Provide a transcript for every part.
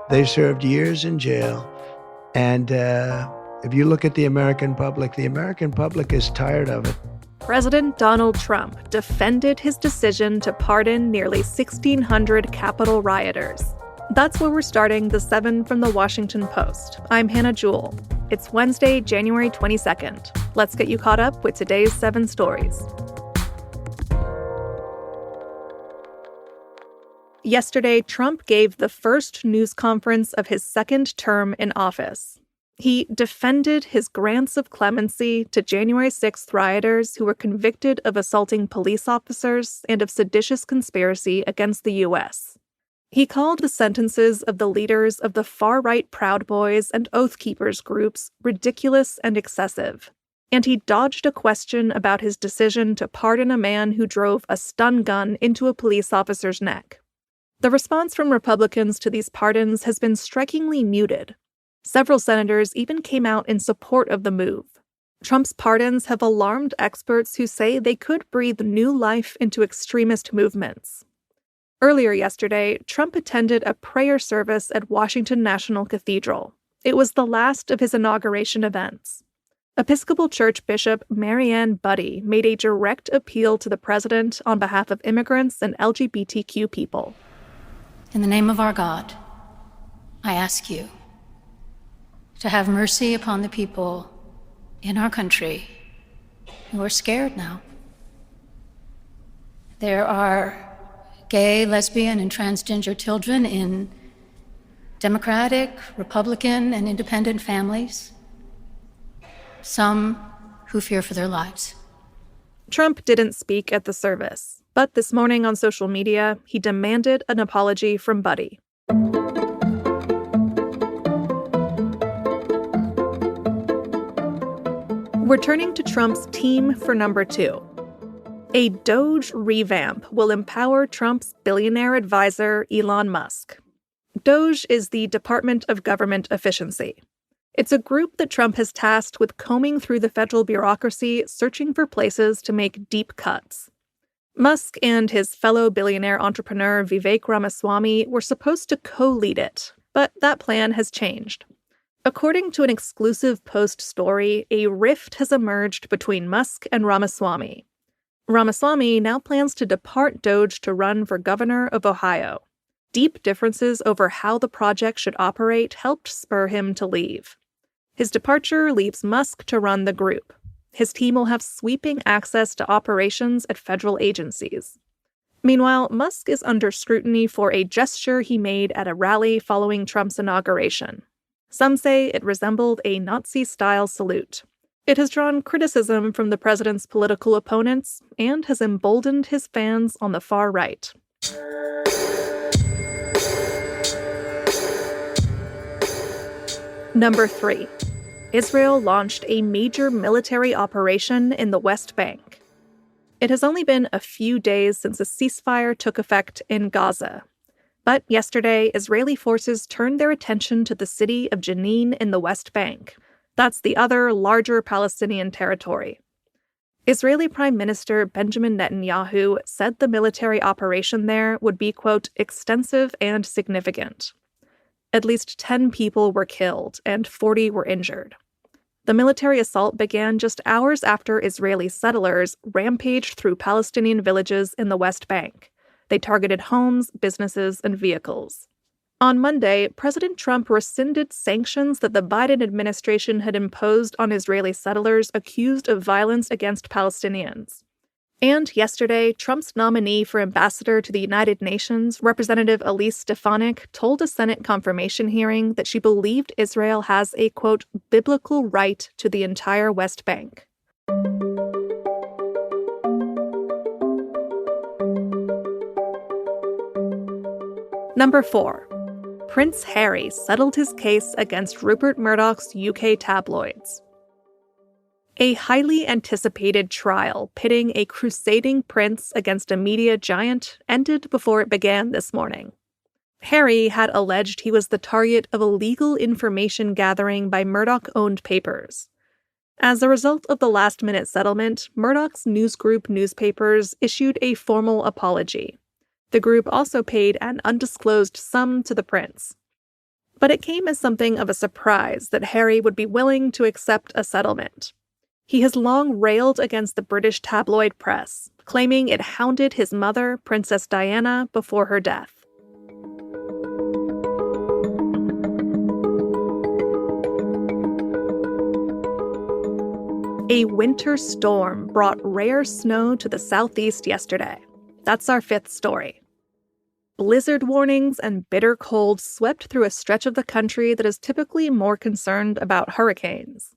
They served years in jail. And if you look at the American public is tired of it. President Donald Trump defended his decision to pardon nearly 1,600 Capitol rioters. That's where we're starting the 7 from the Washington Post. I'm Hannah Jewell. It's Wednesday, January 22nd. Let's get you caught up with today's 7 stories. Yesterday, Trump gave the first news conference of his second term in office. He defended his grants of clemency to January 6th rioters who were convicted of assaulting police officers and of seditious conspiracy against the U.S. He called the sentences of the leaders of the far-right Proud Boys and Oath Keepers groups ridiculous and excessive. And he dodged a question about his decision to pardon a man who drove a stun gun into a police officer's neck. The response from Republicans to these pardons has been strikingly muted. Several senators even came out in support of the move. Trump's pardons have alarmed experts who say they could breathe new life into extremist movements. Earlier yesterday, Trump attended a prayer service at Washington National Cathedral. It was the last of his inauguration events. Episcopal Church Bishop Marianne Budde made a direct appeal to the president on behalf of immigrants and LGBTQ people. In the name of our God, I ask you to have mercy upon the people in our country who are scared now. There are gay, lesbian, and transgender children in Democratic, Republican, and independent families, some who fear for their lives. Trump didn't speak at the service, but this morning on social media, he demanded an apology from Budde. We're turning to Trump's team for number 2. A Doge revamp will empower Trump's billionaire advisor, Elon Musk. Doge is the Department of Government Efficiency. It's a group that Trump has tasked with combing through the federal bureaucracy, searching for places to make deep cuts. Musk and his fellow billionaire entrepreneur Vivek Ramaswamy were supposed to co-lead it, but that plan has changed. According to an exclusive Post story, a rift has emerged between Musk and Ramaswamy. Ramaswamy now plans to depart Doge to run for governor of Ohio. Deep differences over how the project should operate helped spur him to leave. His departure leaves Musk to run the group. His team will have sweeping access to operations at federal agencies. Meanwhile, Musk is under scrutiny for a gesture he made at a rally following Trump's inauguration. Some say it resembled a Nazi-style salute. It has drawn criticism from the president's political opponents and has emboldened his fans on the far right. Number 3. Israel launched a major military operation in the West Bank. It has only been a few days since a ceasefire took effect in Gaza. But yesterday, Israeli forces turned their attention to the city of Jenin in the West Bank. That's the other, larger Palestinian territory. Israeli Prime Minister Benjamin Netanyahu said the military operation there would be, quote, extensive and significant. At least 10 people were killed and 40 were injured. The military assault began just hours after Israeli settlers rampaged through Palestinian villages in the West Bank. They targeted homes, businesses, and vehicles. On Monday, President Trump rescinded sanctions that the Biden administration had imposed on Israeli settlers accused of violence against Palestinians. And yesterday, Trump's nominee for ambassador to the United Nations, Representative Elise Stefanik, told a Senate confirmation hearing that she believed Israel has a, quote, biblical right to the entire West Bank. Number 4. Prince Harry settled his case against Rupert Murdoch's UK tabloids. A highly anticipated trial pitting a crusading prince against a media giant ended before it began this morning. Harry had alleged he was the target of illegal information gathering by Murdoch-owned papers. As a result of the last-minute settlement, Murdoch's news group newspapers issued a formal apology. The group also paid an undisclosed sum to the prince. But it came as something of a surprise that Harry would be willing to accept a settlement. He has long railed against the British tabloid press, claiming it hounded his mother, Princess Diana, before her death. A winter storm brought rare snow to the southeast yesterday. That's our fifth story. Blizzard warnings and bitter cold swept through a stretch of the country that is typically more concerned about hurricanes.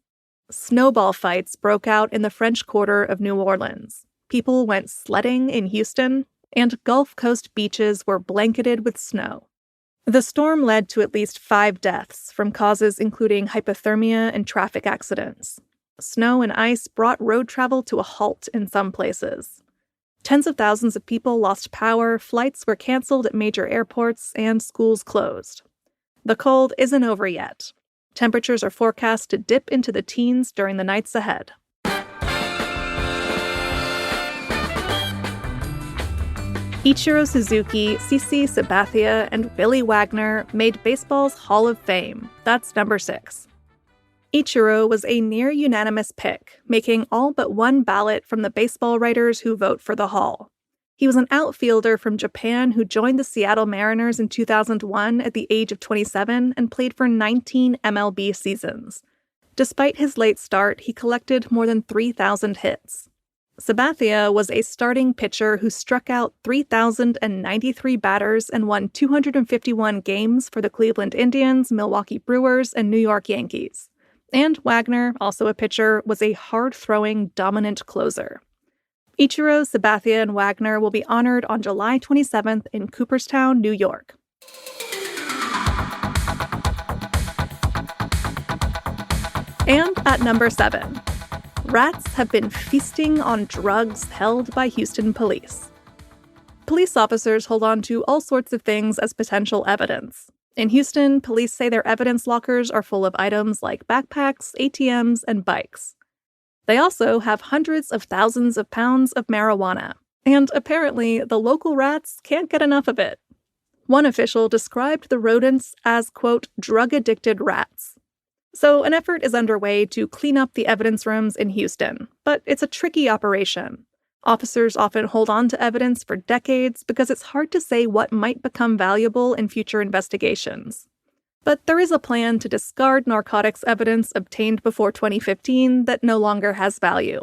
Snowball fights broke out in the French Quarter of New Orleans. People went sledding in Houston, and Gulf Coast beaches were blanketed with snow. The storm led to at least 5 deaths from causes including hypothermia and traffic accidents. Snow and ice brought road travel to a halt in some places. Tens of thousands of people lost power, flights were canceled at major airports, and schools closed. The cold isn't over yet. Temperatures are forecast to dip into the teens during the nights ahead. Ichiro Suzuki, CC Sabathia, and Billy Wagner made baseball's Hall of Fame. That's number 6. Ichiro was a near-unanimous pick, making all but one ballot from the baseball writers who vote for the Hall. He was an outfielder from Japan who joined the Seattle Mariners in 2001 at the age of 27 and played for 19 MLB seasons. Despite his late start, he collected more than 3,000 hits. Sabathia was a starting pitcher who struck out 3,093 batters and won 251 games for the Cleveland Indians, Milwaukee Brewers, and New York Yankees. And Wagner, also a pitcher, was a hard-throwing, dominant closer. Ichiro, Sabathia, and Wagner will be honored on July 27th in Cooperstown, New York. And at number 7, rats have been feasting on drugs held by Houston police. Police officers hold on to all sorts of things as potential evidence. In Houston, police say their evidence lockers are full of items like backpacks, ATMs, and bikes. They also have hundreds of thousands of pounds of marijuana, and apparently the local rats can't get enough of it. One official described the rodents as, quote, drug-addicted rats. So an effort is underway to clean up the evidence rooms in Houston, but it's a tricky operation. Officers often hold on to evidence for decades because it's hard to say what might become valuable in future investigations. But there is a plan to discard narcotics evidence obtained before 2015 that no longer has value.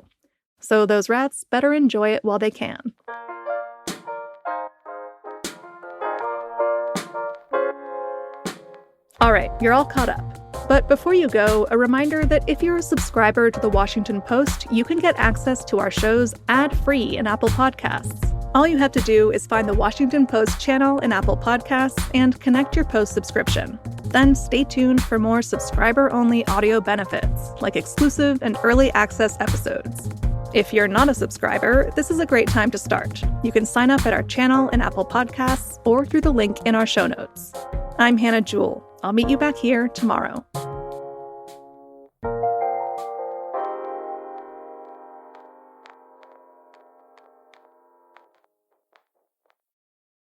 So those rats better enjoy it while they can. All right, you're all caught up. But before you go, a reminder that if you're a subscriber to The Washington Post, you can get access to our shows ad-free in Apple Podcasts. All you have to do is find the Washington Post channel in Apple Podcasts and connect your Post subscription. Then stay tuned for more subscriber-only audio benefits, like exclusive and early access episodes. If you're not a subscriber, this is a great time to start. You can sign up at our channel in Apple Podcasts or through the link in our show notes. I'm Hannah Jewell. I'll meet you back here tomorrow.